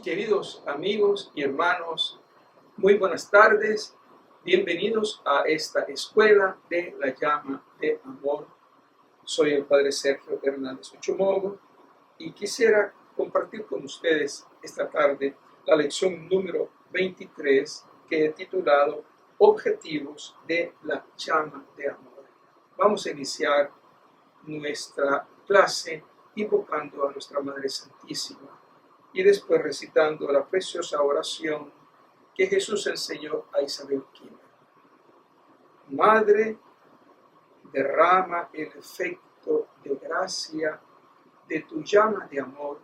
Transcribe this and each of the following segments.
Queridos amigos y hermanos, muy buenas tardes. Bienvenidos a esta escuela de la llama de amor. Soy el Padre Sergio Hernández Ochomogo y quisiera compartir con ustedes esta tarde la lección número 23 que he titulado Objetivos de la llama de amor. Vamos a iniciar nuestra clase invocando a nuestra Madre Santísima y después recitando la preciosa oración que Jesús enseñó a Isabel Quimmer. Madre, derrama el efecto de gracia de tu llama de amor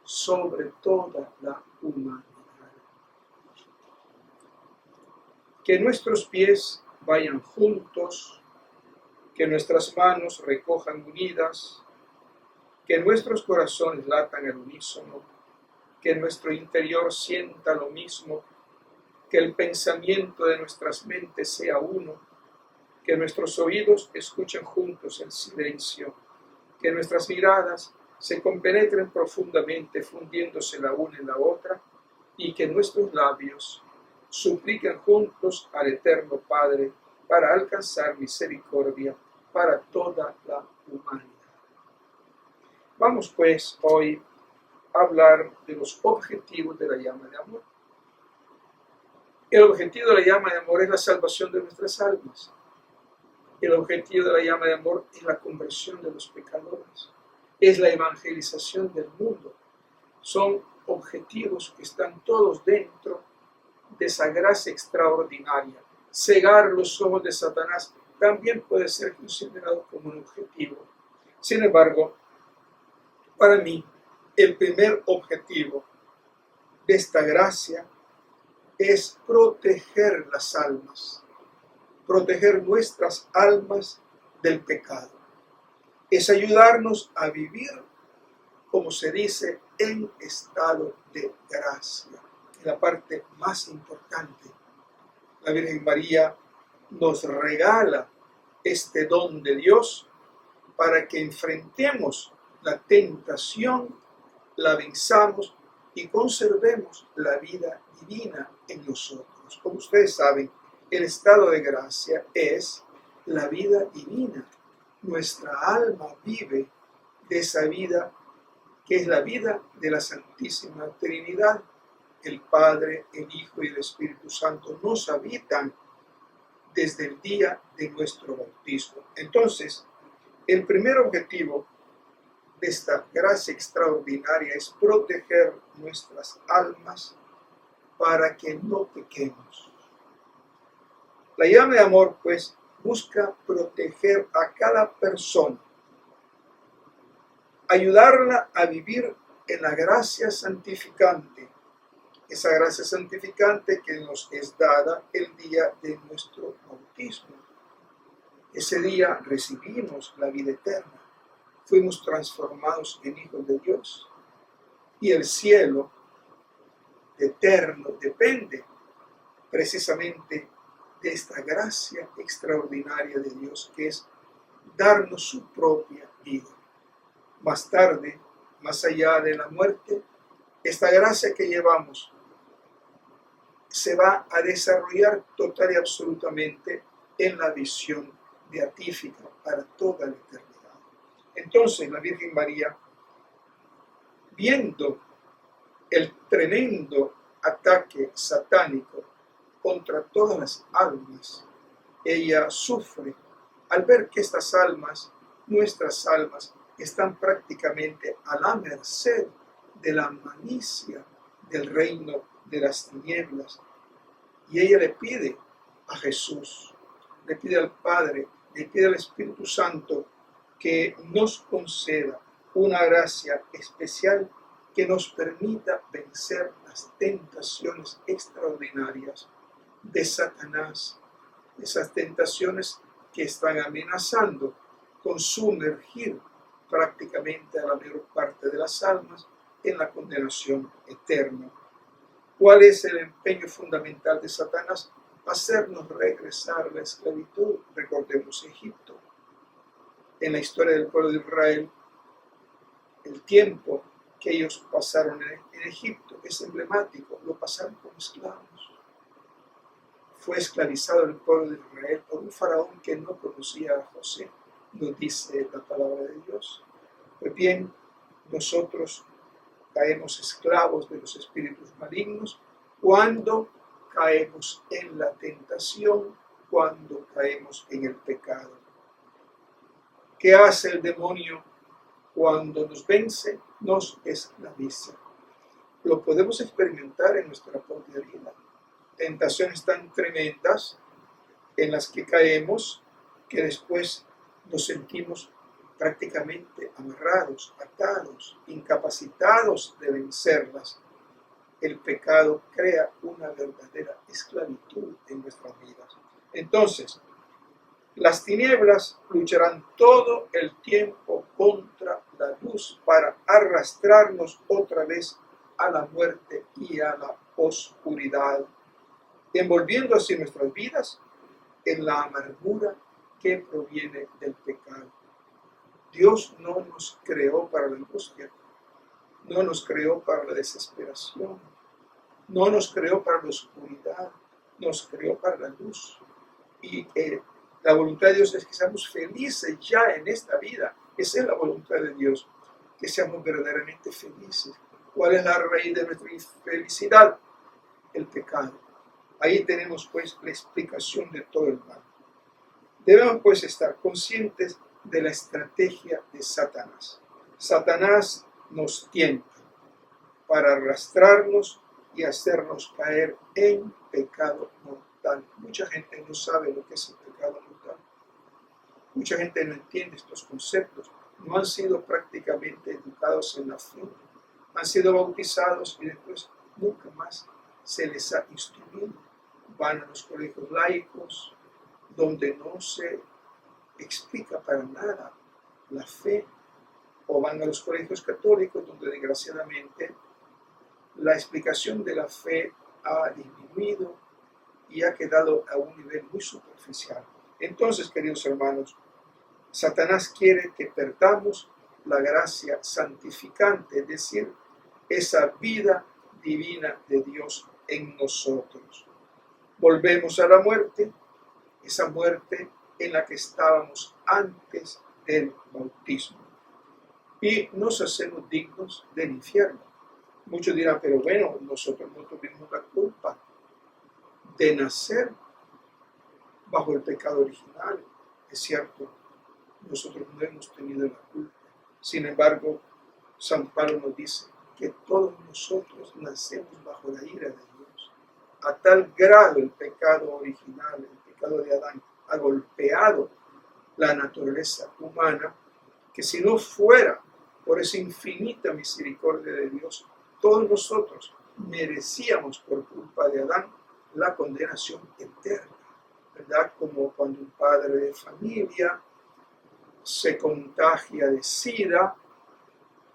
sobre toda la humanidad. Que nuestros pies vayan juntos, que nuestras manos recojan unidas, que nuestros corazones latan al unísono, que nuestro interior sienta lo mismo, que el pensamiento de nuestras mentes sea uno, que nuestros oídos escuchen juntos el silencio, que nuestras miradas se compenetren profundamente fundiéndose la una en la otra y que nuestros labios supliquen juntos al Eterno Padre para alcanzar misericordia para toda la humanidad. Vamos pues hoy hablar de los objetivos de la llama de amor. El objetivo de la llama de amor es la salvación de nuestras almas. El objetivo de la llama de amor es la conversión de los pecadores, es la evangelización del mundo. Son objetivos que están todos dentro de esa gracia extraordinaria. Cegar los ojos de Satanás también puede ser considerado como un objetivo. Sin embargo, para mí, el primer objetivo de esta gracia es proteger las almas, proteger nuestras almas del pecado. Es ayudarnos a vivir, como se dice, en estado de gracia. Es la parte más importante. La Virgen María nos regala este don de Dios para que enfrentemos la tentación, la venzamos y conservemos la vida divina en nosotros. Como ustedes saben, el estado de gracia es la vida divina. Nuestra alma vive de esa vida que es la vida de la Santísima Trinidad. El Padre, el Hijo y el Espíritu Santo nos habitan desde el día de nuestro bautismo. Entonces, el primer objetivo de esta gracia extraordinaria es proteger nuestras almas para que no pequemos. La llama de amor, pues, busca proteger a cada persona, ayudarla a vivir en la gracia santificante, esa gracia santificante que nos es dada el día de nuestro bautismo. Ese día recibimos la vida eterna. Fuimos transformados en hijos de Dios y el cielo eterno depende precisamente de esta gracia extraordinaria de Dios que es darnos su propia vida. Más tarde, más allá de la muerte, esta gracia que llevamos se va a desarrollar total y absolutamente en la visión beatífica para toda la eternidad. Entonces la Virgen María, viendo el tremendo ataque satánico contra todas las almas, ella sufre al ver que estas almas, nuestras almas, están prácticamente a la merced de la malicia del reino de las tinieblas. Y ella le pide a Jesús, le pide al Padre, le pide al Espíritu Santo que nos conceda una gracia especial que nos permita vencer las tentaciones extraordinarias de Satanás, esas tentaciones que están amenazando con sumergir prácticamente a la mayor parte de las almas en la condenación eterna. ¿Cuál es el empeño fundamental de Satanás? Hacernos regresar a la esclavitud. Recordemos Egipto. En la historia del pueblo de Israel, el tiempo que ellos pasaron en Egipto. Es emblemático, lo pasaron como esclavos. Fue esclavizado el pueblo de Israel por un faraón que no conocía a José, nos dice la palabra de Dios. Pues bien, nosotros caemos esclavos de los espíritus malignos cuando caemos en la tentación, cuando caemos en el pecado. ¿Qué hace el demonio cuando nos vence? Nos esclaviza. Lo podemos experimentar en nuestra propia vida. Tentaciones tan tremendas en las que caemos que después nos sentimos prácticamente amarrados, atados, incapacitados de vencerlas. El pecado crea una verdadera esclavitud en nuestras vidas. Entonces, las tinieblas lucharán todo el tiempo contra la luz para arrastrarnos otra vez a la muerte y a la oscuridad, envolviendo así nuestras vidas en la amargura que proviene del pecado. Dios no nos creó para la angustia, no nos creó para la desesperación, no nos creó para la oscuridad, nos creó para la luz. Y la voluntad de Dios es que seamos felices ya en esta vida. Esa es la voluntad de Dios, que seamos verdaderamente felices. ¿Cuál es la raíz de nuestra infelicidad? El pecado. Ahí tenemos pues la explicación de todo el mal. Debemos pues estar conscientes de la estrategia de Satanás. Satanás nos tienta para arrastrarnos y hacernos caer en pecado mortal. Mucha gente no sabe lo que es el pecado mortal. Mucha gente no entiende estos conceptos. No han sido prácticamente educados en la fe. Han sido bautizados y después nunca más se les ha instruido. Van a los colegios laicos, donde no se explica para nada la fe, o van a los colegios católicos, donde desgraciadamente la explicación de la fe ha disminuido y ha quedado a un nivel muy superficial. Entonces, queridos hermanos, Satanás quiere que perdamos la gracia santificante, es decir, esa vida divina de Dios en nosotros. Volvemos a la muerte, esa muerte en la que estábamos antes del bautismo, y nos hacemos dignos del infierno. Muchos dirán, pero bueno, nosotros no tuvimos la culpa de nacer bajo el pecado original. Es cierto, nosotros no hemos tenido la culpa. Sin embargo, San Pablo nos dice que todos nosotros nacemos bajo la ira de Dios. A tal grado el pecado original, el pecado de Adán, ha golpeado la naturaleza humana, que si no fuera por esa infinita misericordia de Dios, todos nosotros merecíamos por culpa de Adán la condenación eterna, ¿verdad? Como cuando un padre de familia se contagia de SIDA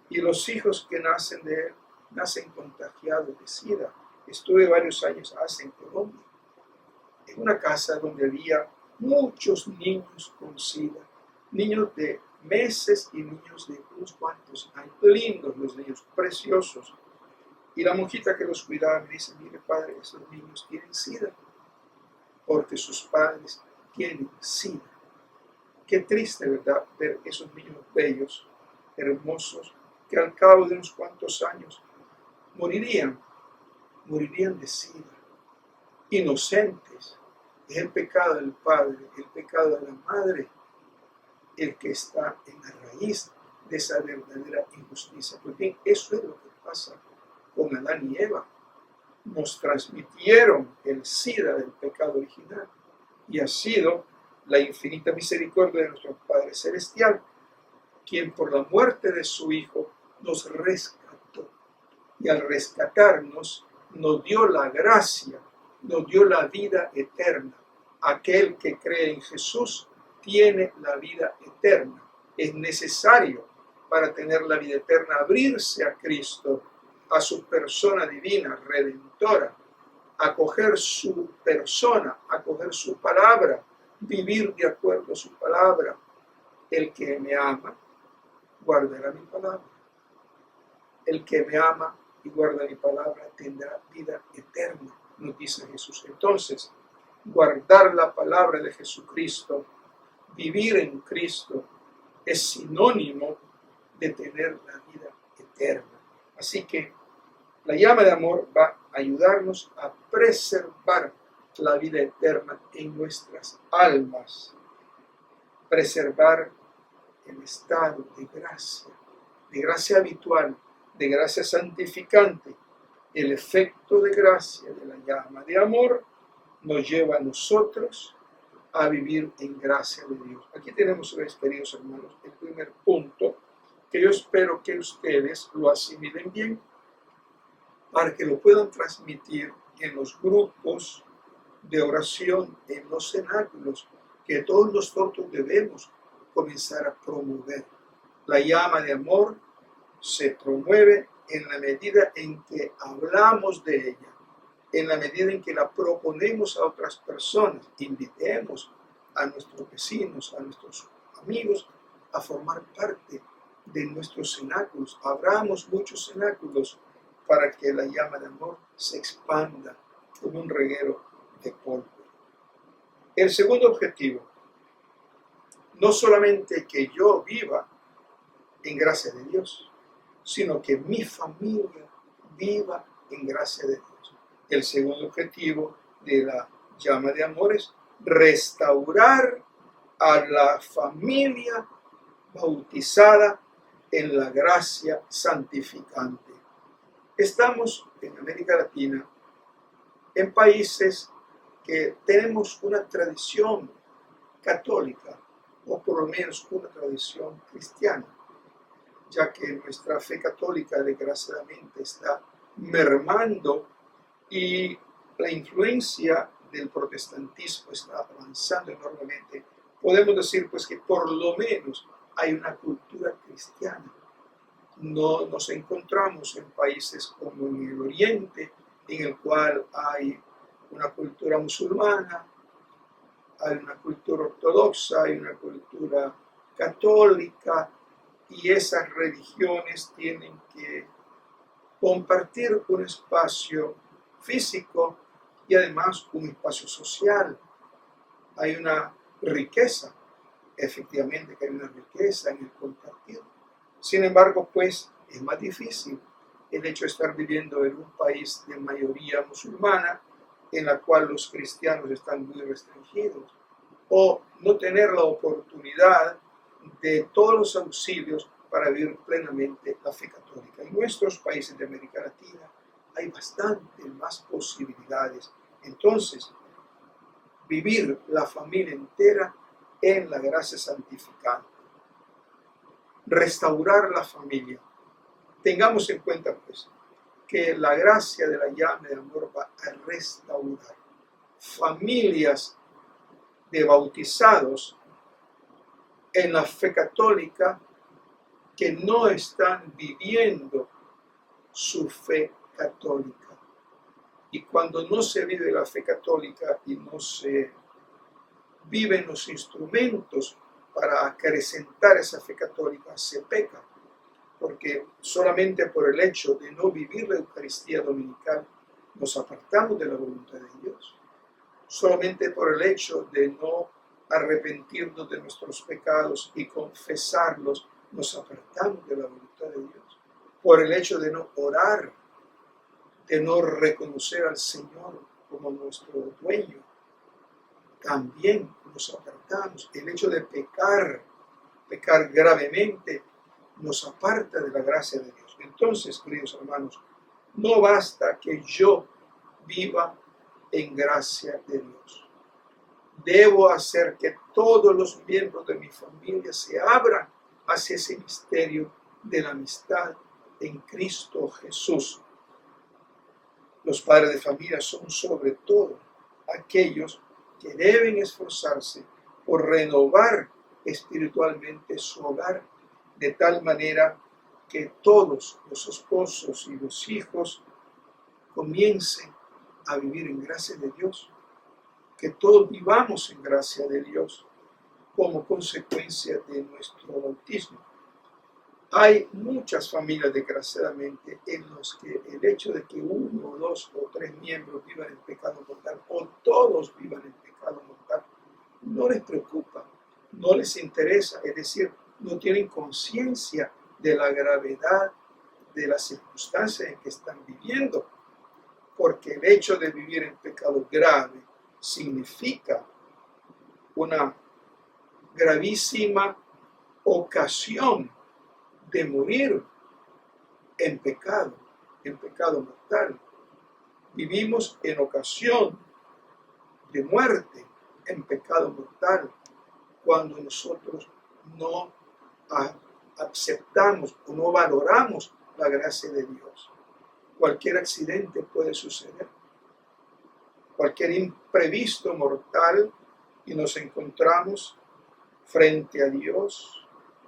y los hijos que nacen de él nacen contagiados de SIDA. Estuve varios años en Colombia, en una casa donde había muchos niños con SIDA, niños de meses y niños de unos cuantos años, lindos los niños, preciosos. Y la monjita que los cuidaba me dice, mire padre, esos niños tienen SIDA, porque sus padres tienen SIDA. Qué triste, ¿verdad?, ver esos niños bellos, hermosos, que al cabo de unos cuantos años morirían de SIDA, inocentes. Es el pecado del padre, el pecado de la madre, el que está en la raíz de esa verdadera injusticia. Pues bien, eso es lo que pasa con Adán y Eva. Nos transmitieron el SIDA del pecado original y ha sido la infinita misericordia de nuestro Padre Celestial quien por la muerte de su Hijo nos rescató, y al rescatarnos nos dio la gracia, nos dio la vida eterna. Aquel que cree en Jesús tiene la vida eterna. Es necesario para tener la vida eterna abrirse a Cristo, a su persona divina, redentora, acoger su persona, acoger su palabra, vivir de acuerdo a su palabra. El que me ama, guardará mi palabra. el que me ama y guarda mi palabra tendrá vida eterna, nos dice Jesús. Entonces, guardar la palabra de Jesucristo, vivir en Cristo, es sinónimo de tener la vida eterna. Así que la llama de amor va a ayudarnos a preservar la vida eterna en nuestras almas, preservar el estado de gracia habitual, de gracia santificante. El efecto de gracia de la llama de amor nos lleva a nosotros a vivir en gracia de Dios. Aquí tenemos, queridos hermanos, el primer punto que yo espero que ustedes lo asimilen bien para que lo puedan transmitir en los grupos de oración, en los cenáculos, que todos nosotros debemos comenzar a promover. La llama de amor se promueve en la medida en que hablamos de ella, en la medida en que la proponemos a otras personas. Invitemos a nuestros vecinos, a nuestros amigos a formar parte de nuestros cenáculos. Abramos muchos cenáculos para que la llama de amor se expanda como un reguero de pólvora. El segundo objetivo, no solamente que yo viva en gracia de Dios, sino que mi familia viva en gracia de Dios. El segundo objetivo de la llama de amor es restaurar a la familia bautizada en la gracia santificante. Estamos en América Latina, en países que tenemos una tradición católica, o por lo menos una tradición cristiana, ya que nuestra fe católica desgraciadamente está mermando y la influencia del protestantismo está avanzando enormemente. Podemos decir pues que por lo menos hay una cultura cristiana. No nos encontramos en países como en el Oriente, en el cual hay una cultura musulmana, hay una cultura ortodoxa, hay una cultura católica, y esas religiones tienen que compartir un espacio físico y además un espacio social. Hay una riqueza, efectivamente que hay una riqueza en el compartir. Sin embargo, pues es más difícil el hecho de estar viviendo en un país de mayoría musulmana, en la cual los cristianos están muy restringidos, o no tener la oportunidad de todos los auxilios para vivir plenamente la fe católica. En nuestros países de América Latina hay bastante más posibilidades. Entonces, vivir la familia entera en la gracia santificante. Restaurar la familia. Tengamos en cuenta, pues, que la gracia de la llama de amor va a restaurar familias de bautizados en la fe católica que no están viviendo su fe católica. Y cuando no se vive la fe católica y no se viven los instrumentos para acrecentar esa fe católica, se peca, porque solamente por el hecho de no vivir la Eucaristía dominical nos apartamos de la voluntad de Dios. Solamente por el hecho de no arrepentirnos de nuestros pecados y confesarlos, nos apartamos de la voluntad de Dios. Por el hecho de no orar, de no reconocer al Señor como nuestro dueño, también nos apartamos. El hecho de pecar gravemente, nos aparta de la gracia de Dios. Entonces, queridos hermanos, no basta que yo viva en gracia de Dios. Debo hacer que todos los miembros de mi familia se abran hacia ese misterio de la amistad en Cristo Jesús. Los padres de familia son sobre todo aquellos que deben esforzarse por renovar espiritualmente su hogar, de tal manera que todos los esposos y los hijos comiencen a vivir en gracia de Dios, que todos vivamos en gracia de Dios como consecuencia de nuestro bautismo. Hay muchas familias, desgraciadamente, en los que el hecho de que uno, dos o tres miembros vivan en pecado mortal, o todos vivan en pecado mortal, no les preocupa, no les interesa, es decir, no tienen conciencia de la gravedad de las circunstancias en que están viviendo, porque el hecho de vivir en pecado grave significa una gravísima ocasión de morir en pecado mortal. Vivimos en ocasión de muerte en pecado mortal cuando nosotros no aceptamos o no valoramos la gracia de Dios. Cualquier accidente puede suceder, cualquier imprevisto mortal, y nos encontramos frente a Dios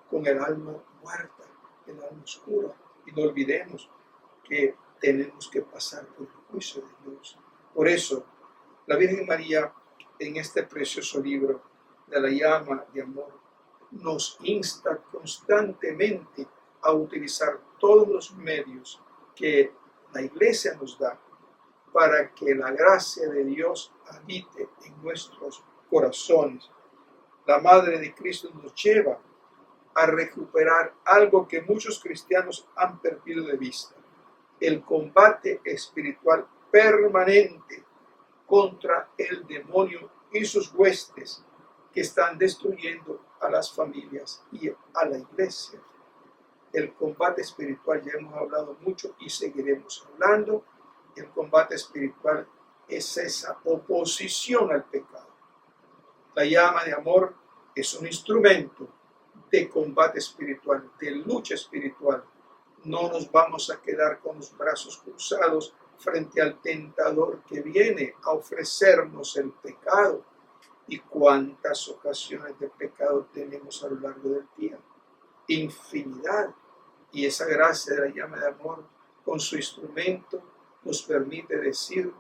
con el alma muerta, el alma oscura. Y no olvidemos que tenemos que pasar por el juicio de Dios. Por eso, la Virgen María, en este precioso libro de la llama de amor, nos insta constantemente a utilizar todos los medios que la Iglesia nos da para que la gracia de Dios habite en nuestros corazones. La Madre de Cristo nos lleva a recuperar algo que muchos cristianos han perdido de vista: el combate espiritual permanente contra el demonio y sus huestes que están destruyendo a las familias y a la iglesia. El combate espiritual, ya hemos hablado mucho y seguiremos hablando. El combate espiritual es esa oposición al pecado. La llama de amor es un instrumento de combate espiritual, de lucha espiritual. No nos vamos a quedar con los brazos cruzados frente al tentador que viene a ofrecernos el pecado. ¿Y cuántas ocasiones de pecado tenemos a lo largo del día? Infinidad. Y esa gracia de la llama de amor, con su instrumento, nos permite decir: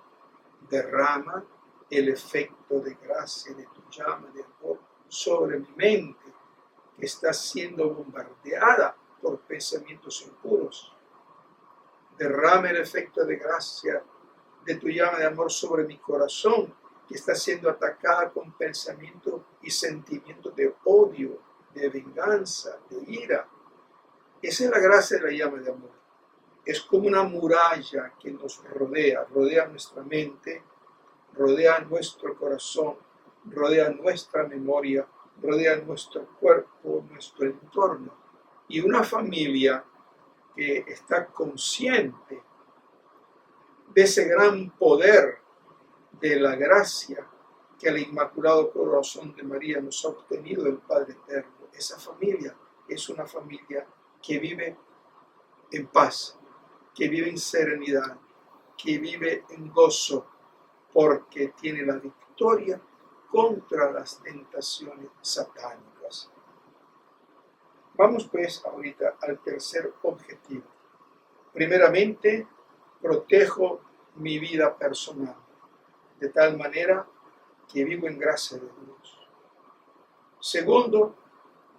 derrama el efecto de gracia de tu llama de amor sobre mi mente, que está siendo bombardeada por pensamientos impuros. Derrama el efecto de gracia de tu llama de amor sobre mi corazón, que está siendo atacada con pensamientos y sentimientos de odio, de venganza, de ira. Esa es la gracia de la llama de amor. Es como una muralla que nos rodea nuestra mente, rodea nuestro corazón, rodea nuestra memoria, rodea nuestro cuerpo, nuestro entorno. Y una familia que está consciente de ese gran poder de la gracia que el Inmaculado Corazón de María nos ha obtenido del Padre Eterno. Esa familia es una familia que vive en paz, que vive en serenidad, que vive en gozo, porque tiene la victoria contra las tentaciones satánicas. Vamos pues ahorita al tercer objetivo. Primeramente, protejo mi vida personal, de tal manera que vivo en gracia de Dios. Segundo,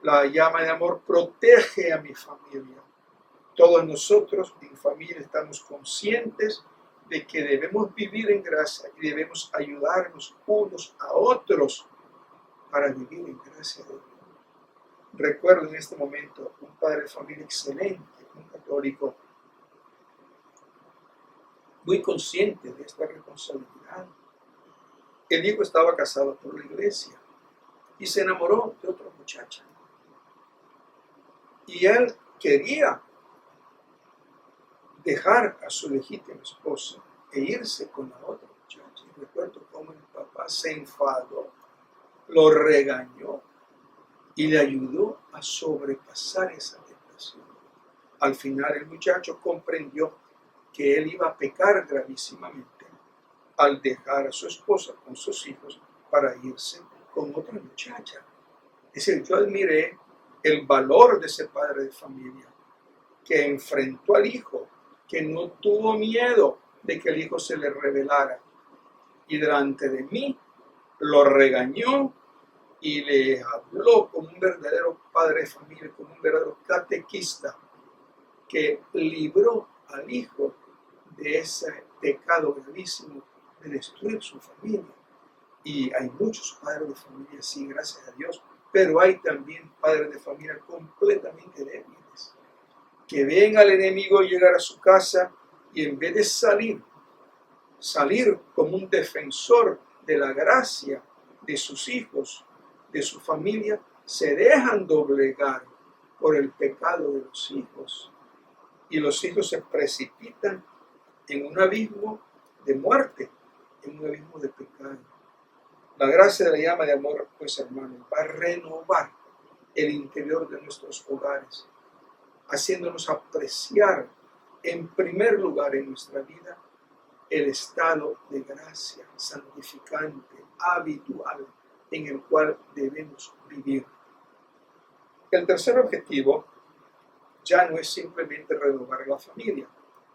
la llama de amor protege a mi familia. Todos nosotros en familia estamos conscientes de que debemos vivir en gracia y debemos ayudarnos unos a otros para vivir en gracia de Dios. Recuerdo en este momento un padre de familia excelente, un católico, muy consciente de esta responsabilidad. El hijo estaba casado por la iglesia y se enamoró de otra muchacha. Y él quería dejar a su legítima esposa e irse con la otra muchacha. Y recuerdo cómo el papá se enfadó, lo regañó y le ayudó a sobrepasar esa tentación. Al final el muchacho comprendió que él iba a pecar gravísimamente al dejar a su esposa con sus hijos para irse con otra muchacha. Es decir, yo admiré el valor de ese padre de familia que enfrentó al hijo, que no tuvo miedo de que el hijo se le rebelara, y delante de mí lo regañó y le habló como un verdadero padre de familia, como un verdadero catequista que libró al hijo de ese pecado gravísimo de destruir su familia. Y hay muchos padres de familia, sí, gracias a Dios, pero hay también padres de familia completamente débiles, que ven al enemigo llegar a su casa y en vez de salir como un defensor de la gracia de sus hijos, de su familia, se dejan doblegar por el pecado de los hijos. Y los hijos se precipitan en un abismo de muerte, en un abismo de pecado. La gracia de la llama de amor, pues hermanos, va a renovar el interior de nuestros hogares, haciéndonos apreciar en primer lugar en nuestra vida el estado de gracia santificante, habitual, en el cual debemos vivir. El tercer objetivo ya no es simplemente renovar la familia,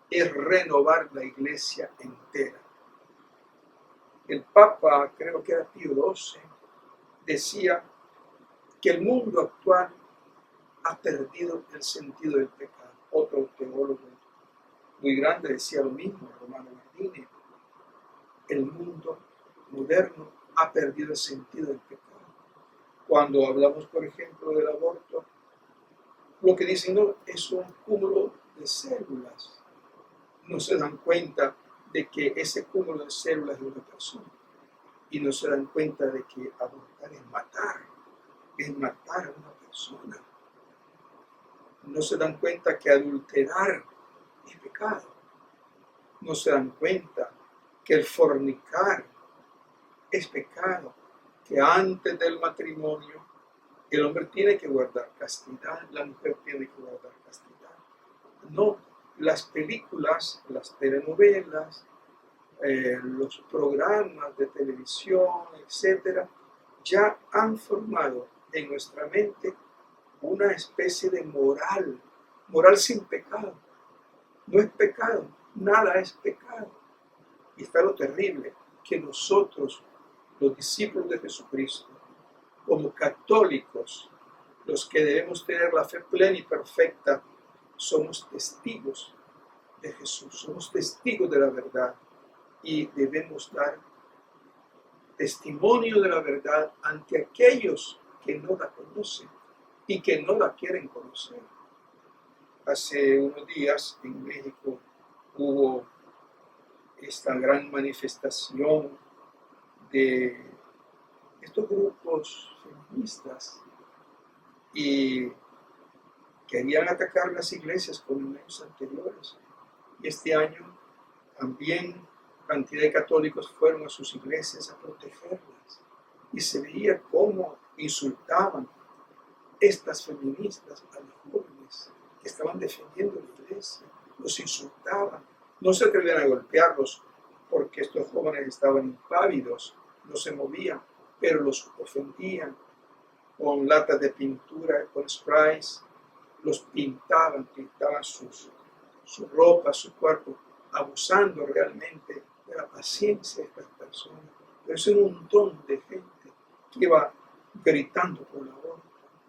es renovar la iglesia entera. El Papa, creo que era Pío XII, decía que el mundo actual ha perdido el sentido del pecado. Otro teólogo muy grande decía lo mismo, Romano Guardini. El mundo moderno ha perdido el sentido del pecado. Cuando hablamos, por ejemplo, del aborto, lo que dicen no, es un cúmulo de células. No se dan cuenta de que ese cúmulo de células es una persona. Y no se dan cuenta de que abortar es matar a una persona. No se dan cuenta que adulterar es pecado. No se dan cuenta que el fornicar es pecado, que antes del matrimonio el hombre tiene que guardar castidad, la mujer tiene que guardar castidad. No, las películas, las telenovelas, los programas de televisión, etcétera, ya han formado en nuestra mente una especie de moral sin pecado. No es pecado, nada es pecado. Y está lo terrible, que nosotros, los discípulos de Jesucristo, como católicos, los que debemos tener la fe plena y perfecta, somos testigos de Jesús, somos testigos de la verdad y debemos dar testimonio de la verdad ante aquellos que no la conocen y que no la quieren conocer. Hace unos días en México hubo esta gran manifestación de estos grupos feministas y querían atacar las iglesias como en años anteriores. Y este año también cantidad de católicos fueron a sus iglesias a protegerlas. Y se veía cómo insultaban estas feministas a los jóvenes que estaban defendiendo la iglesia. Los insultaban. No se atrevían a golpearlos porque estos jóvenes estaban impávidos, no se movían, pero los ofendían con latas de pintura, con sprays, los pintaban su ropa, su cuerpo, abusando realmente de la paciencia de estas personas. Pero es un montón de gente que iba gritando por el aborto,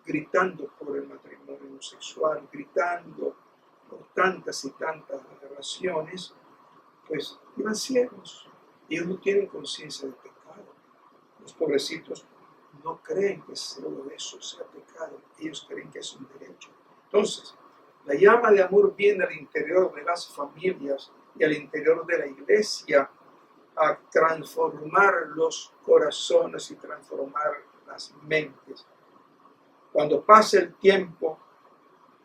gritando por el matrimonio homosexual, gritando por tantas y tantas aberraciones, pues iban ciegos. Ellos no tienen conciencia de pecado. Los pobrecitos no creen que solo eso sea pecado, ellos creen que es un derecho. Entonces, la llama de amor viene al interior de las familias y al interior de la iglesia a transformar los corazones y transformar las mentes. Cuando pasa el tiempo,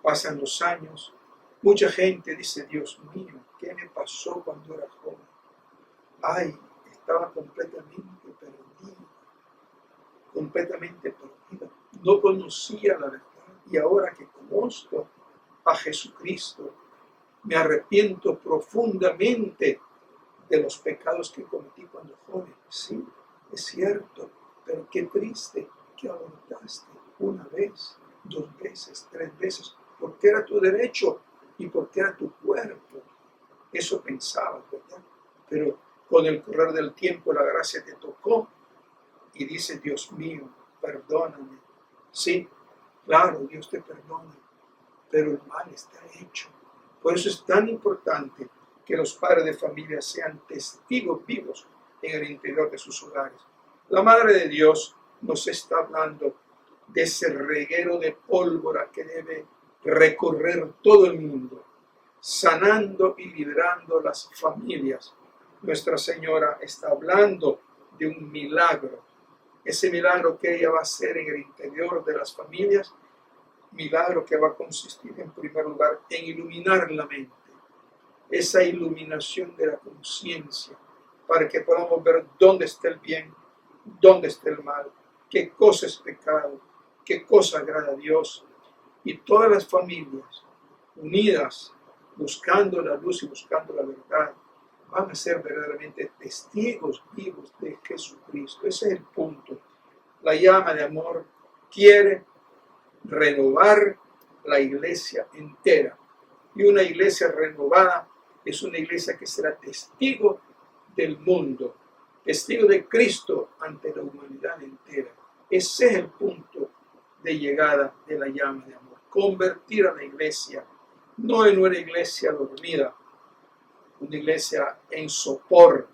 pasan los años, mucha gente dice, Dios mío, ¿qué me pasó cuando era joven? Ay, estaba completamente perdida. No conocía la verdad. Y ahora que conozco a Jesucristo, me arrepiento profundamente de los pecados que cometí cuando joven. Sí, es cierto, pero qué triste que abortaste una vez, 2 veces, 3 veces, porque era tu derecho y porque era tu cuerpo. Eso pensabas, ¿verdad? Pero con el correr del tiempo la gracia te tocó y dices, Dios mío, perdóname. Sí, claro, Dios te perdona, pero el mal está hecho. Por eso es tan importante que los padres de familia sean testigos vivos en el interior de sus hogares. La Madre de Dios nos está hablando de ese reguero de pólvora que debe recorrer todo el mundo, sanando y liberando las familias. Nuestra Señora está hablando de un milagro, ese milagro que ella va a hacer en el interior de las familias, milagro que va a consistir en primer lugar en iluminar la mente, esa iluminación de la conciencia, para que podamos ver dónde está el bien, dónde está el mal, qué cosa es pecado, qué cosa agrada a Dios. Y todas las familias unidas, buscando la luz y buscando la verdad, van a ser verdaderamente testigos vivos de Jesucristo. Ese es el punto. La llama de amor quiere renovar la iglesia entera. Y una iglesia renovada es una iglesia que será testigo del mundo, testigo de Cristo ante la humanidad entera. Ese es el punto de llegada de la llama de amor. Convertir a la iglesia, no en una iglesia dormida, una iglesia en sopor,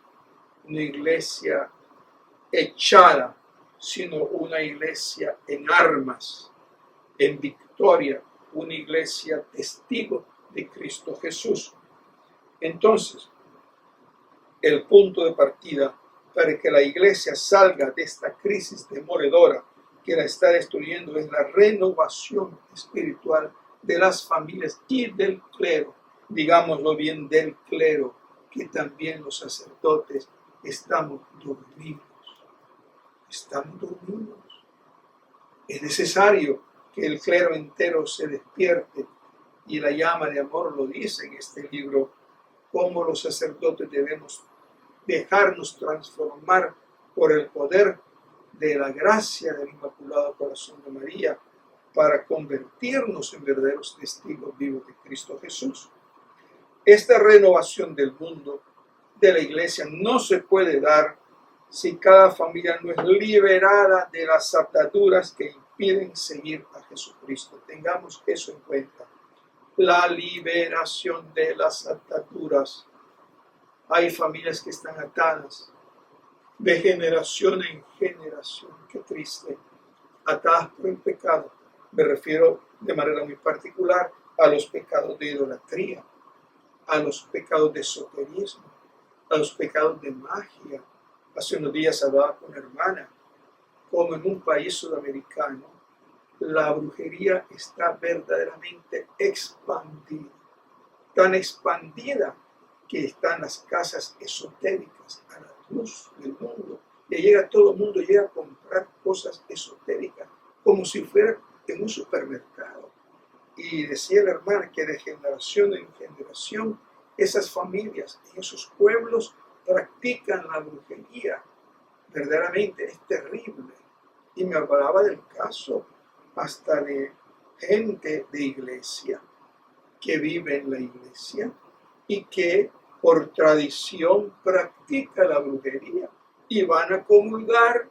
una iglesia echada, sino una iglesia en armas, en victoria, una iglesia testigo de Cristo Jesús. Entonces, el punto de partida para que la iglesia salga de esta crisis demoledora que la está destruyendo es la renovación espiritual de las familias y del clero, digámoslo bien, del clero, que también los sacerdotes estamos dormidos. Estamos dormidos. Es necesario que el clero entero se despierte, y la llama de amor lo dice en este libro, cómo los sacerdotes debemos dejarnos transformar por el poder de la gracia del Inmaculado Corazón de María para convertirnos en verdaderos testigos vivos de Cristo Jesús. Esta renovación del mundo, de la iglesia, no se puede dar si cada familia no es liberada de las ataduras que impiden seguir a Jesucristo. Tengamos eso en cuenta. La liberación de las ataduras. Hay familias que están atadas de generación en generación. Qué triste. Atadas por el pecado. Me refiero de manera muy particular a los pecados de idolatría, a los pecados de esoterismo, a los pecados de magia. Hace unos días hablaba con una hermana, como en un país sudamericano, la brujería está verdaderamente expandida, tan expandida que están las casas esotéricas a la luz del mundo. Y llega todo el mundo, llega a comprar cosas esotéricas, como si fuera en un supermercado. Y decía la hermana que de generación en generación, esas familias en esos pueblos practican la brujería. Verdaderamente es terrible. Y me hablaba del caso hasta de gente de iglesia que vive en la iglesia y que por tradición practica la brujería y van a comulgar,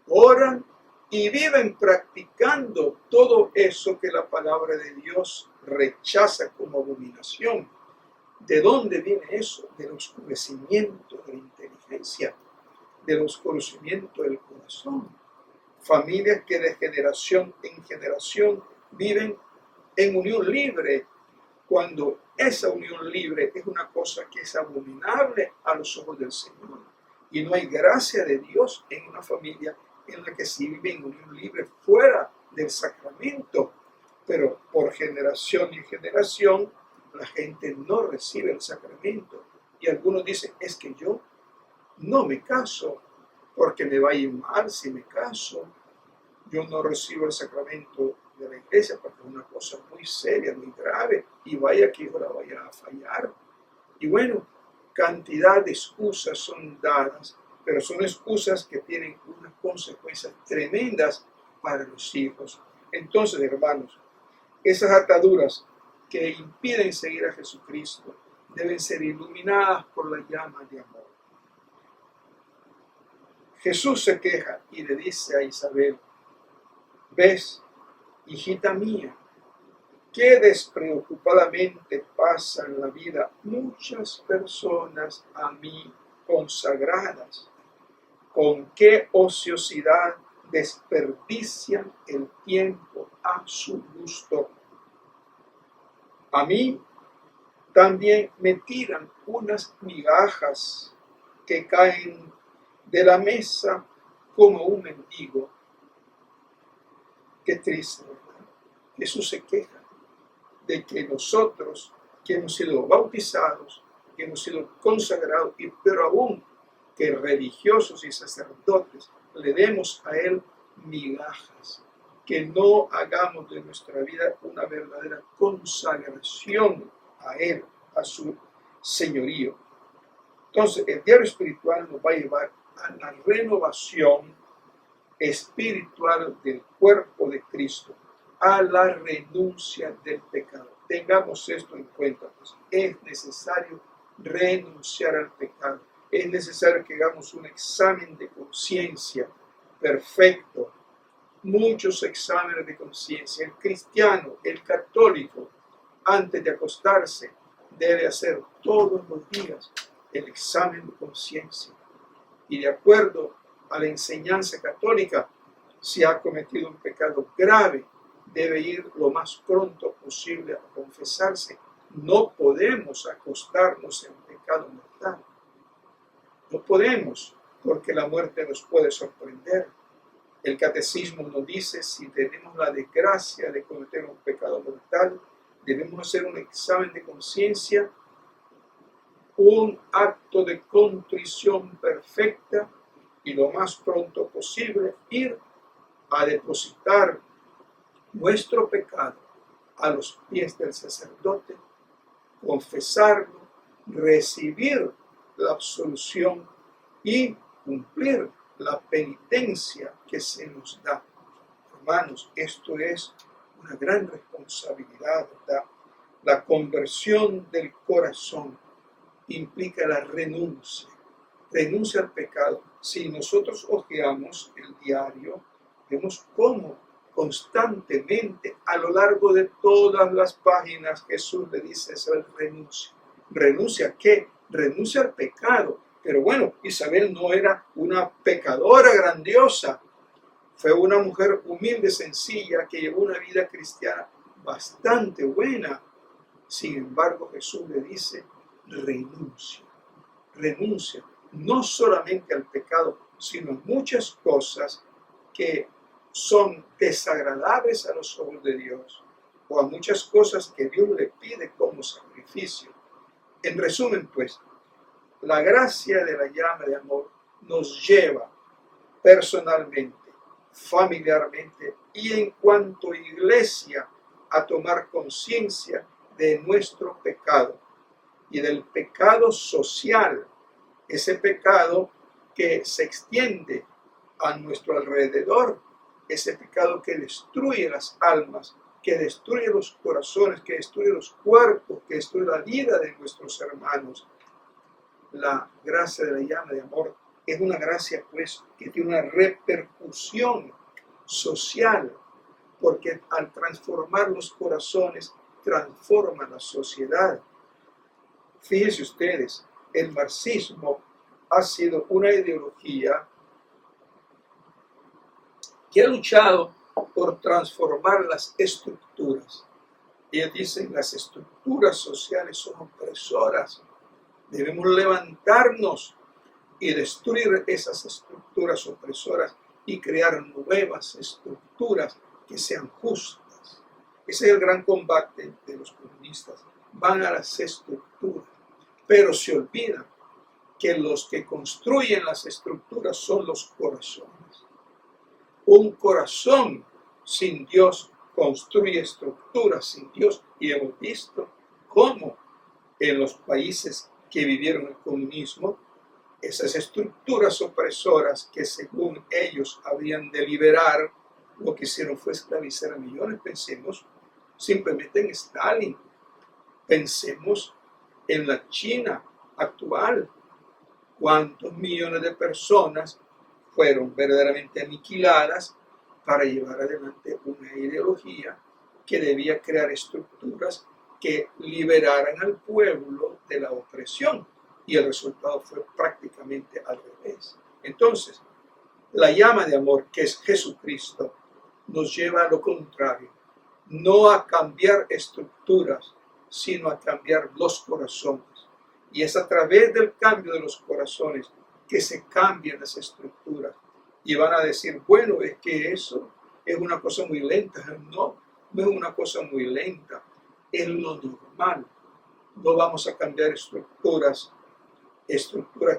oran y viven practicando todo eso que la palabra de Dios rechaza como abominación. ¿De dónde viene eso? Del oscurecimiento de la inteligencia, del oscurecimiento del corazón. Familias que de generación en generación viven en unión libre, cuando esa unión libre es una cosa que es abominable a los ojos del Señor. Y no hay gracia de Dios en una familia en la que se vive en unión libre fuera del sacramento. Pero por generación y generación la gente no recibe el sacramento. Y algunos dicen, es que yo no me caso porque me va a ir mal si me caso. Yo no recibo el sacramento de la iglesia porque es una cosa muy seria, muy grave, y vaya que yo la vaya a fallar. Y bueno, cantidad de excusas son dadas, pero son excusas que tienen unas consecuencias tremendas para los hijos. Entonces, hermanos, esas ataduras que impiden seguir a Jesucristo deben ser iluminadas por la llama de amor. Jesús se queja y le dice a Isabel, ¿Ves, hijita mía, qué despreocupadamente pasan la vida muchas personas a mí consagradas? ¿Con qué ociosidad desperdician el tiempo a su gusto? A mí también me tiran unas migajas que caen de la mesa como un mendigo. Qué triste, ¿verdad? Jesús se queja de que nosotros, que hemos sido bautizados, que hemos sido consagrados, y pero aún que religiosos y sacerdotes le demos a Él migajas, que no hagamos de nuestra vida una verdadera consagración a Él, a su señorío. Entonces, el diario espiritual nos va a llevar a la renovación espiritual del cuerpo de Cristo, a la renuncia del pecado. Tengamos esto en cuenta, pues es necesario renunciar al pecado. Es necesario que hagamos un examen de conciencia perfecto, muchos exámenes de conciencia. El cristiano, el católico, antes de acostarse, debe hacer todos los días el examen de conciencia. Y de acuerdo a la enseñanza católica, si ha cometido un pecado grave, debe ir lo más pronto posible a confesarse. No podemos acostarnos en pecado mortal. No podemos, porque la muerte nos puede sorprender. El catecismo nos dice, si tenemos la desgracia de cometer un pecado mortal, debemos hacer un examen de conciencia, un acto de contrición perfecta y lo más pronto posible ir a depositar nuestro pecado a los pies del sacerdote, confesarlo, recibir la absolución y cumplir la penitencia que se nos da. Hermanos, esto es una gran responsabilidad, ¿verdad? La conversión del corazón implica la renuncia al pecado. Si nosotros hojeamos el diario, vemos cómo constantemente a lo largo de todas las páginas Jesús le dice eso, renuncia. ¿Renuncia a qué? Renuncia al pecado. Pero bueno, Isabel no era una pecadora grandiosa, fue una mujer humilde, sencilla, que llevó una vida cristiana bastante buena. Sin embargo, Jesús le dice, renuncia, no solamente al pecado, sino a muchas cosas que son desagradables a los ojos de Dios, o a muchas cosas que Dios le pide como sacrificio. En resumen, pues, la gracia de la llama de amor nos lleva personalmente, familiarmente y en cuanto a iglesia a tomar conciencia de nuestro pecado y del pecado social, ese pecado que se extiende a nuestro alrededor, ese pecado que destruye las almas, que destruye los corazones, que destruye los cuerpos, que destruye la vida de nuestros hermanos. La gracia de la llama de amor es una gracia, pues, que tiene una repercusión social, porque al transformar los corazones, transforma la sociedad. Fíjense ustedes, el marxismo ha sido una ideología que ha luchado por transformar las estructuras. Ellos dicen, las estructuras sociales son opresoras. Debemos levantarnos y destruir esas estructuras opresoras y crear nuevas estructuras que sean justas. Ese es el gran combate de los comunistas. Van a las estructuras, pero se olvidan que los que construyen las estructuras son los corazones. Un corazón sin Dios construye estructuras sin Dios, y hemos visto cómo en los países que vivieron el comunismo, esas estructuras opresoras que según ellos habían de liberar, lo que hicieron fue esclavizar a millones. Pensemos simplemente en Stalin, pensemos en la China actual, cuántos millones de personas fueron verdaderamente aniquiladas para llevar adelante una ideología que debía crear estructuras que liberaran al pueblo de la opresión. Y el resultado fue prácticamente al revés. Entonces, la llama de amor, que es Jesucristo, nos lleva a lo contrario, no a cambiar estructuras, sino a cambiar los corazones. Y es a través del cambio de los corazones que se cambian las estructuras. Y van a decir, bueno, es que eso es una cosa muy lenta. No, no es una cosa muy lenta, es lo normal. No vamos a cambiar estructuras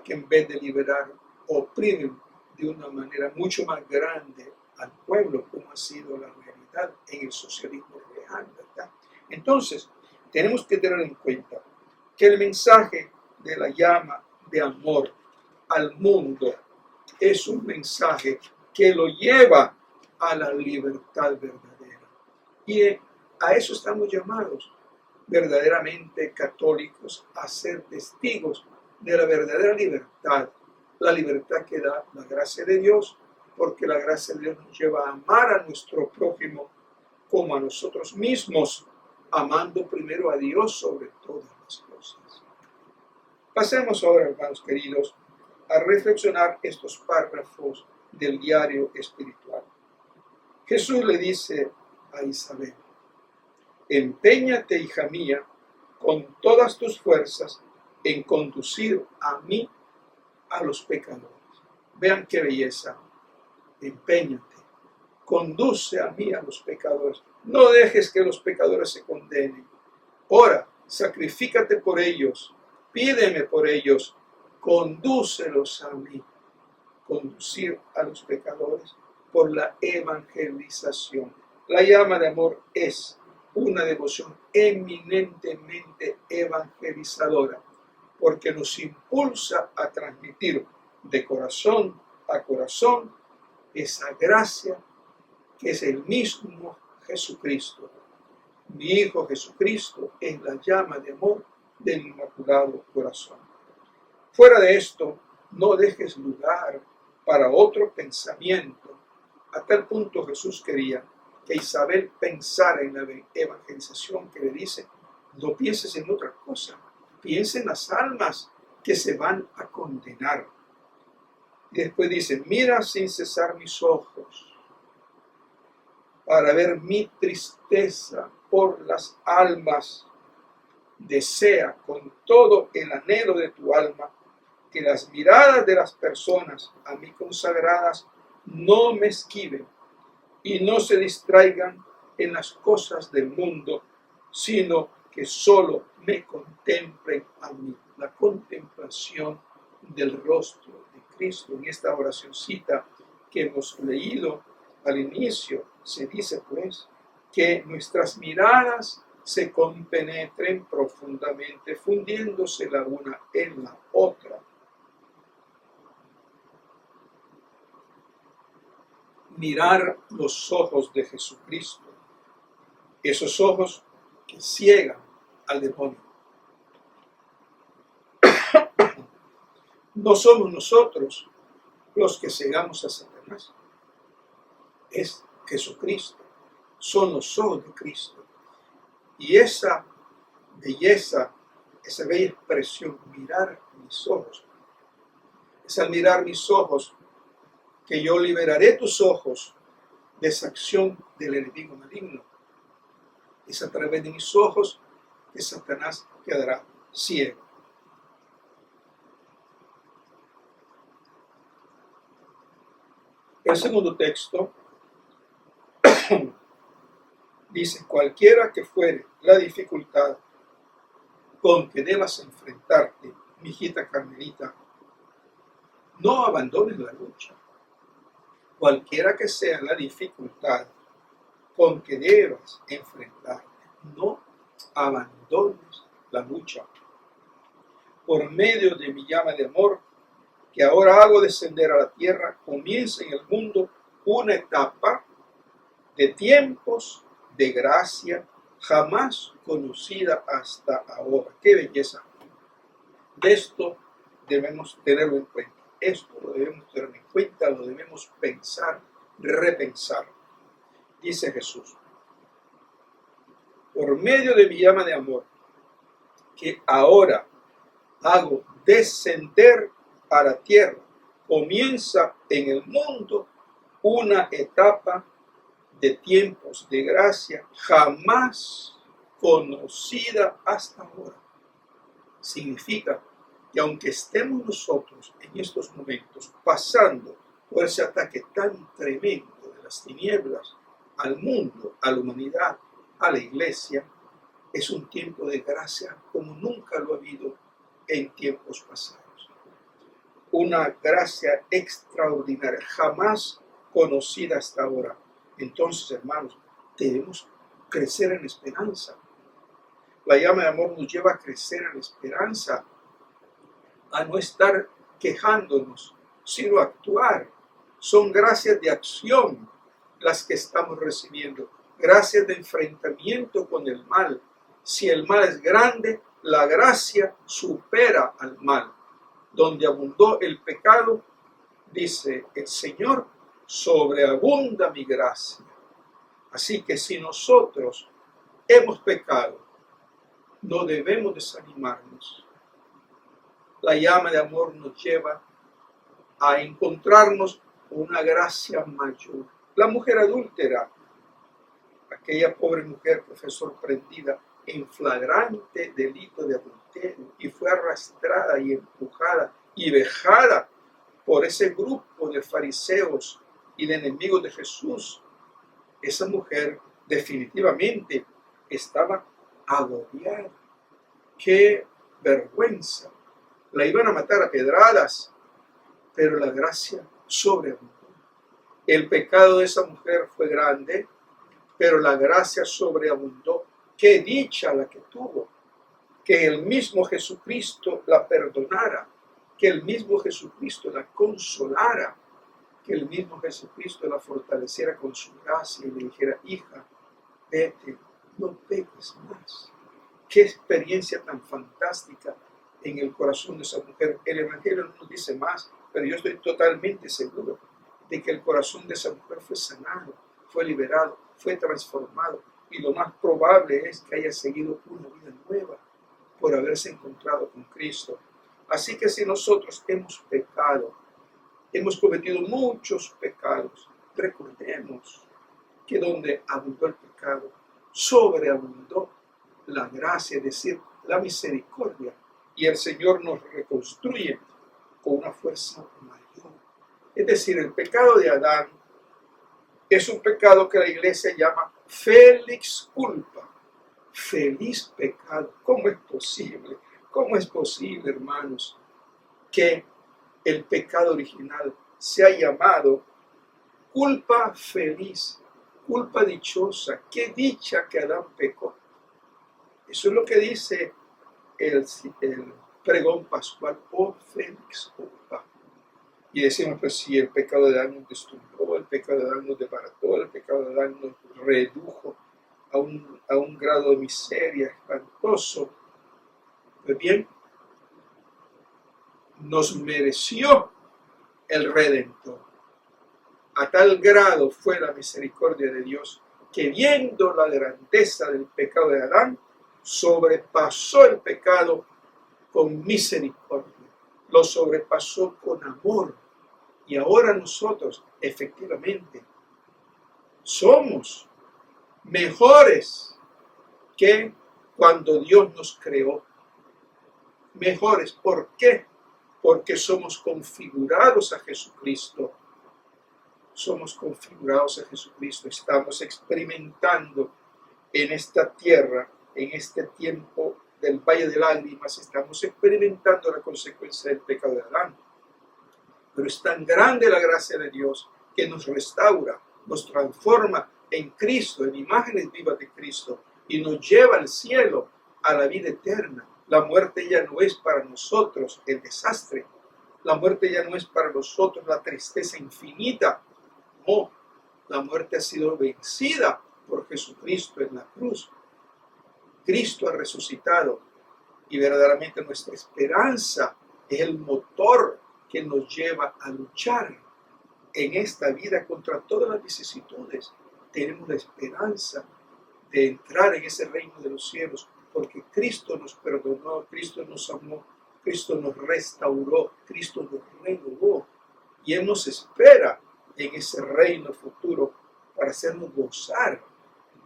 que en vez de liberar oprimen de una manera mucho más grande al pueblo, como ha sido la realidad en el socialismo real, ¿verdad? Entonces, tenemos que tener en cuenta que el mensaje de la llama de amor al mundo es un mensaje que lo lleva a la libertad verdadera. Y a eso estamos llamados, verdaderamente católicos, a ser testigos de la verdadera libertad, la libertad que da la gracia de Dios, porque la gracia de Dios nos lleva a amar a nuestro prójimo como a nosotros mismos, amando primero a Dios sobre todas las cosas. Pasemos ahora, hermanos queridos, a reflexionar estos párrafos del diario espiritual. Jesús le dice a Isabel: empeñate, hija mía, con todas tus fuerzas en conducir a mí a los pecadores. Vean qué belleza. Empeñate, conduce a mí a los pecadores. No dejes que los pecadores se condenen. Ora, sacrifícate por ellos, pídeme por ellos, condúcelos a mí. Conducir a los pecadores por la evangelización. La llama de amor es una devoción eminentemente evangelizadora, porque nos impulsa a transmitir de corazón a corazón esa gracia que es el mismo Jesucristo. Mi Hijo Jesucristo es la llama de amor del Inmaculado Corazón. Fuera de esto, no dejes lugar para otro pensamiento. A tal punto Jesús quería que Isabel pensara en la evangelización, que le dice: no pienses en otra cosa, piensa en las almas que se van a condenar. Y después dice: mira sin cesar mis ojos para ver mi tristeza por las almas. Desea con todo el anhelo de tu alma que las miradas de las personas a mí consagradas no me esquiven y no se distraigan en las cosas del mundo, sino que solo me contemplen a mí. La contemplación del rostro de Cristo. En esta oracioncita que hemos leído al inicio, se dice pues que nuestras miradas se compenetren profundamente, fundiéndose la una en la otra. Mirar los ojos de Jesucristo, esos ojos que ciegan al demonio. No somos nosotros los que cegamos a Satanás, es Jesucristo, son los ojos de Cristo. Y esa belleza, esa bella expresión, mirar mis ojos, es al mirar mis ojos que yo liberaré tus ojos de esa acción del enemigo maligno. Es a través de mis ojos que Satanás quedará ciego. El segundo texto dice: cualquiera que fuere la dificultad con que debas enfrentarte, mi hijita Carmelita, no abandones la lucha. Cualquiera que sea la dificultad con que debas enfrentarte, no abandones la lucha. Por medio de mi llama de amor, que ahora hago descender a la tierra, comienza en el mundo una etapa de tiempos de gracia jamás conocida hasta ahora. ¡Qué belleza! De esto debemos tenerlo en cuenta. Esto lo debemos tener en cuenta, lo debemos pensar, repensar. dice Jesús, por medio de mi llama de amor, que ahora hago descender a la tierra, comienza en el mundo una etapa de tiempos de gracia jamás conocida hasta ahora. Significa que aunque estemos nosotros en estos momentos pasando por ese ataque tan tremendo de las tinieblas al mundo, a la humanidad, a la iglesia, es un tiempo de gracia como nunca lo ha habido en tiempos pasados. Una gracia extraordinaria, jamás conocida hasta ahora. Entonces, hermanos, debemos crecer en esperanza. La llama de amor nos lleva a crecer en esperanza, a no estar quejándonos, sino a actuar. Son gracias de acción las que estamos recibiendo, gracias de enfrentamiento con el mal. Si el mal es grande, la gracia supera al mal. Donde abundó el pecado, dice el Señor, sobreabunda mi gracia. Así que si nosotros hemos pecado, no debemos desanimarnos. La llama de amor nos lleva a encontrarnos una gracia mayor. La mujer adúltera, aquella pobre mujer que fue sorprendida en flagrante delito de adulterio y fue arrastrada y empujada y vejada por ese grupo de fariseos y de enemigos de Jesús, esa mujer definitivamente estaba agobiada. ¡Qué vergüenza! La iban a matar a pedradas, pero la gracia sobreabundó. El pecado de esa mujer fue grande, pero la gracia sobreabundó. ¡Qué dicha la que tuvo! Que el mismo Jesucristo la perdonara, que el mismo Jesucristo la consolara, que el mismo Jesucristo la fortaleciera con su gracia y le dijera, hija, vete, no peques más. Qué experiencia tan fantástica en el corazón de esa mujer. El Evangelio no nos dice más, pero yo estoy totalmente seguro de que el corazón de esa mujer fue sanado, fue liberado, fue transformado, y lo más probable es que haya seguido una vida nueva por haberse encontrado con Cristo. Así que si nosotros hemos pecado, hemos cometido muchos pecados, recordemos que donde abundó el pecado, sobreabundó la gracia, es decir, la misericordia, y el Señor nos reconstruye con una fuerza mayor. Es decir, el pecado de Adán es un pecado que la iglesia llama felix culpa, feliz pecado. ¿Cómo es posible? ¿Cómo es posible, hermanos, que el pecado original se ha llamado culpa feliz, culpa dichosa? ¡Qué dicha que Adán pecó! Eso es lo que dice el pregón pascual, oh Félix culpa. Y decimos, pues si el pecado de Adán nos destruyó, el pecado de Adán nos desbarató, el pecado de Adán nos redujo a un grado de miseria espantoso. Pues bien, nos mereció el Redentor. A tal grado fue la misericordia de Dios que, viendo la grandeza del pecado de Adán, sobrepasó el pecado con misericordia, lo sobrepasó con amor. Y ahora nosotros efectivamente somos mejores que cuando Dios nos creó. Mejores, ¿por qué? Porque somos configurados a Jesucristo. Somos configurados a Jesucristo. Estamos experimentando en esta tierra, en este tiempo del Valle de Lágrimas, estamos experimentando la consecuencia del pecado de Adán. Pero es tan grande la gracia de Dios que nos restaura, nos transforma en Cristo, en imágenes vivas de Cristo, y nos lleva al cielo, a la vida eterna. La muerte ya no es para nosotros el desastre. La muerte ya no es para nosotros la tristeza infinita. No, la muerte ha sido vencida por Jesucristo en la cruz. Cristo ha resucitado y verdaderamente nuestra esperanza es el motor que nos lleva a luchar en esta vida contra todas las vicisitudes tenemos la esperanza de entrar en ese reino de los cielos, porque Cristo nos perdonó, Cristo nos amó, Cristo nos restauró, Cristo nos renovó, y Él nos espera en ese reino futuro para hacernos gozar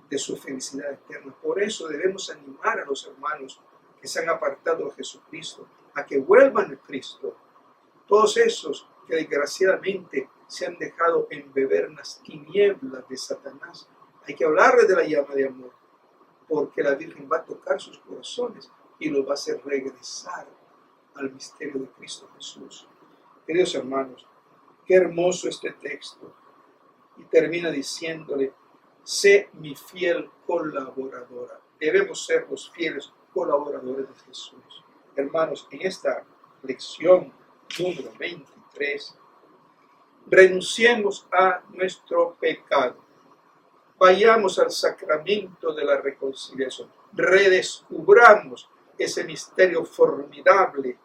de su felicidad eterna. Por eso debemos animar a los hermanos que se han apartado de Jesucristo a que vuelvan a Cristo. Todos esos que desgraciadamente se han dejado embeber en las tinieblas de Satanás, hay que hablarles de la llama de amor, porque la Virgen va a tocar sus corazones y los va a hacer regresar al misterio de Cristo Jesús. Queridos hermanos, qué hermoso este texto. Y termina diciéndole: sé mi fiel colaboradora. Debemos ser los fieles colaboradores de Jesús. Hermanos, en esta lección número 23, renunciemos a nuestro pecado. Vayamos al sacramento de la reconciliación. Redescubramos ese misterio formidable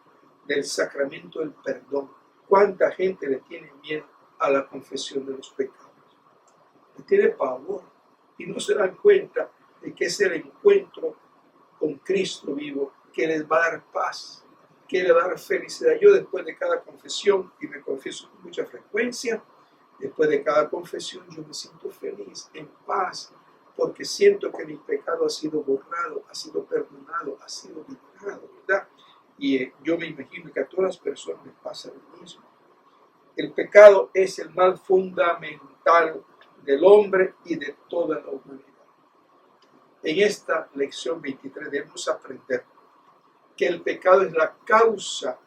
del sacramento del perdón. ¿Cuánta gente le tiene miedo a la confesión de los pecados? Le tiene pavor y no se dan cuenta de que es el encuentro con Cristo vivo que les va a dar paz, que les va a dar felicidad. Yo después de cada confesión, y me confieso con mucha frecuencia, después de cada confesión yo me siento feliz, en paz, porque siento que mi pecado ha sido borrado, ha sido perdonado, ha sido liberado, ¿verdad? Y yo me imagino que a todas las personas les pasa lo mismo. El pecado es el mal fundamental del hombre y de toda la humanidad. En esta lección 23 debemos aprender que el pecado es la causa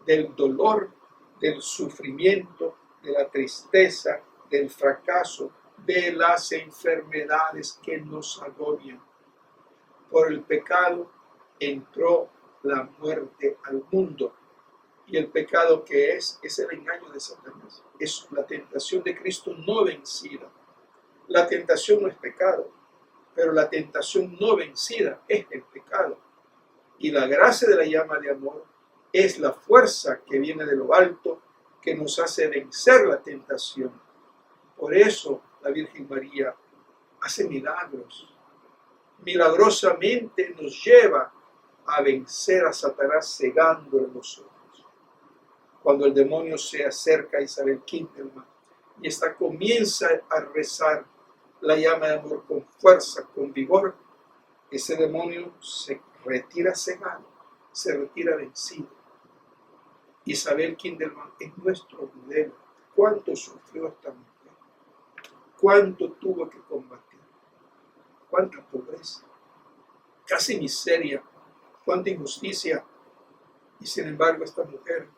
del dolor, del sufrimiento, de la tristeza, del fracaso, de las enfermedades que nos agobian. Por el pecado entró la muerte al mundo. Y el pecado que es el engaño de Satanás. Es la tentación de Cristo no vencida. La tentación no es pecado, pero la tentación no vencida es el pecado. Y la gracia de la llama de amor es la fuerza que viene de lo alto, que nos hace vencer la tentación. Por eso la Virgen María hace milagros. Milagrosamente nos lleva a vencer a Satanás cegándole los ojos. Cuando el demonio se acerca a Isabel Kindelman y esta comienza a rezar la llama de amor con fuerza, con vigor, ese demonio se retira cegado, se retira vencido. Isabel Kindelman es nuestro modelo. ¿Cuánto sufrió esta mujer? ¿Cuánto tuvo que combatir? ¿Cuánta pobreza? Casi miseria. ¿Cuánta injusticia? Y sin embargo esta mujer,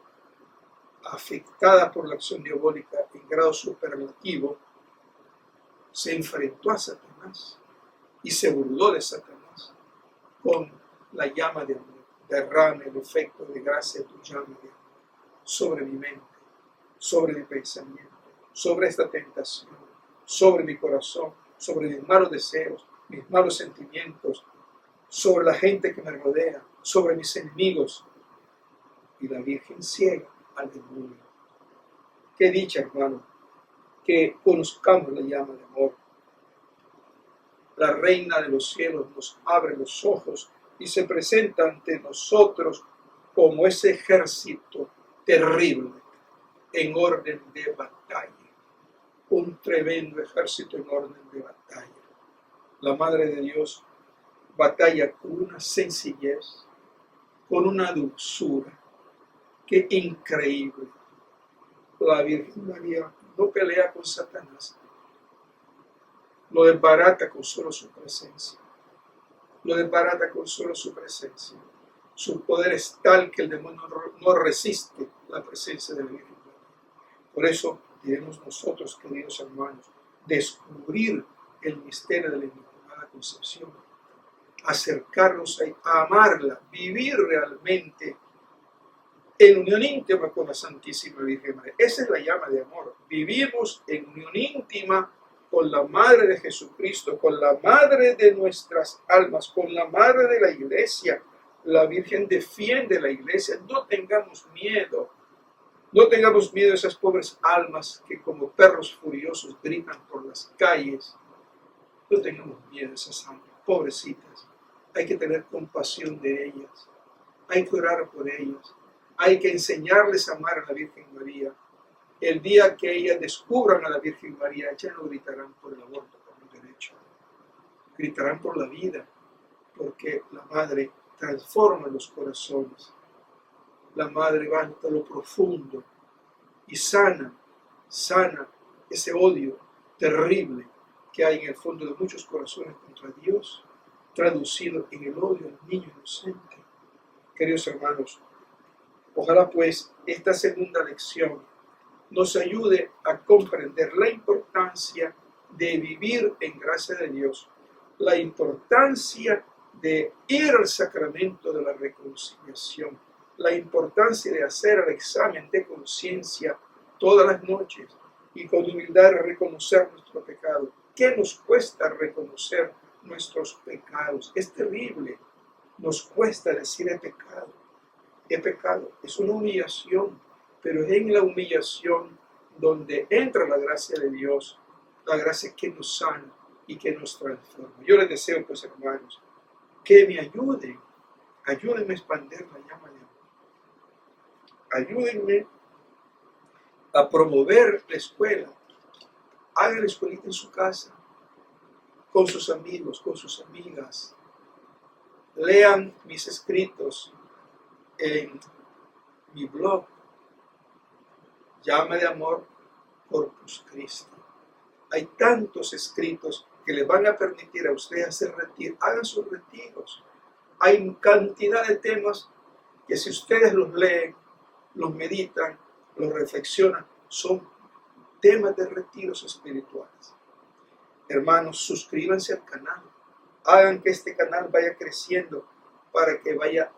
afectada por la acción diabólica en grado superlativo, se enfrentó a Satanás y se burló de Satanás con la llama de amor. Derrame el efecto de gracia de tu llama de amor sobre mi mente, sobre mi pensamiento, sobre esta tentación, sobre mi corazón, sobre mis malos deseos, mis malos sentimientos, sobre la gente que me rodea, sobre mis enemigos. Y la Virgen ciega al demonio. Qué dicha, hermano, que conozcamos la llama de amor. La Reina de los cielos nos abre los ojos y se presenta ante nosotros como ese ejército terrible en orden de batalla. Un tremendo ejército en orden de batalla. La Madre de Dios batalla con una sencillez, con una dulzura, que increíble. La Virgen María no pelea con Satanás, lo desbarata con solo su presencia. Lo desbarata con solo su presencia. Su poder es tal que el demonio no resiste la presencia de la Virgen María. Por eso debemos nosotros, queridos hermanos, descubrir el misterio de la Inmaculada Concepción, acercarnos a amarla, vivir realmente en unión íntima con la Santísima Virgen María. Esa es la llama de amor. Vivimos en unión íntima con la Madre de Jesucristo, con la Madre de nuestras almas, con la Madre de la Iglesia. La Virgen defiende la Iglesia. No tengamos miedo. No tengamos miedo de esas pobres almas que como perros furiosos gritan por las calles No tengamos miedo a esas sangre, pobrecitas. Hay que tener compasión de ellas. Hay que orar por ellas. Hay que enseñarles a amar a la Virgen María. El día que ellas descubran a la Virgen María, ya no gritarán por el aborto como un derecho. Gritarán por la vida, porque la Madre transforma los corazones. La Madre va hasta lo profundo y sana ese odio terrible que hay en el fondo de muchos corazones contra Dios, traducido en el odio al niño inocente. Queridos hermanos, ojalá pues esta segunda lección nos ayude a comprender la importancia de vivir en gracia de Dios, la importancia de ir al sacramento de la reconciliación, la importancia de hacer el examen de conciencia todas las noches y con humildad reconocer nuestro pecado. ¿Qué nos cuesta reconocer nuestros pecados? Es terrible, nos cuesta decir he pecado. He pecado, es una humillación, pero es en la humillación donde entra la gracia de Dios, la gracia que nos sana y que nos transforma. Yo les deseo, pues, hermanos, que me ayúdenme a expandir la llama de amor. Ayúdenme a promover la escuela. Hagan la escuelita en su casa, con sus amigos, con sus amigas. Lean mis escritos en mi blog, Llama de Amor Corpus Christi. Hay tantos escritos que les van a permitir a ustedes hacer retiros. Hagan sus retiros. Hay cantidad de temas que si ustedes los leen, los meditan, los reflexionan, son temas de retiros espirituales. Hermanos, suscríbanse al canal. Hagan que este canal vaya creciendo para que vaya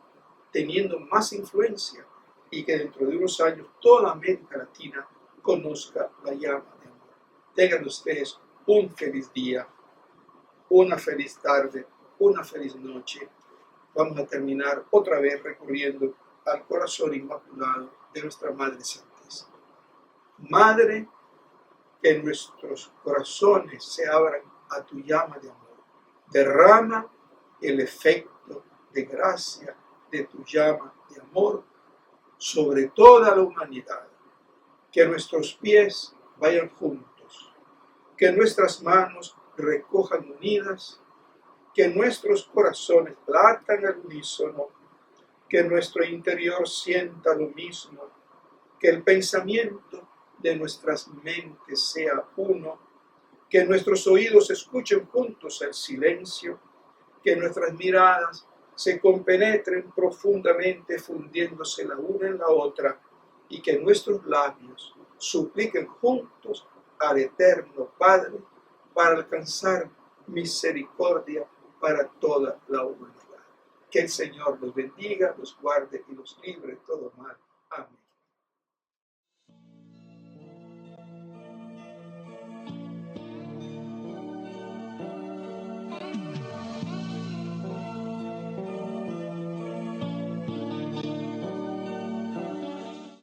teniendo más influencia y que dentro de unos años toda América Latina conozca la llama de amor. Tengan ustedes un feliz día, una feliz tarde, una feliz noche. Vamos a terminar otra vez recurriendo al corazón inmaculado de nuestra Madre Santísima. Madre, que nuestros corazones se abran a tu llama de amor. Derrama el efecto de gracia de tu llama de amor sobre toda la humanidad. Que nuestros pies vayan juntos, que nuestras manos recojan unidas, que nuestros corazones latan al unísono, que nuestro interior sienta lo mismo, que el pensamiento de nuestras mentes sea uno, que nuestros oídos escuchen juntos el silencio, que nuestras miradas se compenetren profundamente fundiéndose la una en la otra y que nuestros labios supliquen juntos al Eterno Padre para alcanzar misericordia para toda la humanidad. Que el Señor los bendiga, los guarde y los libre de todo mal. Amén.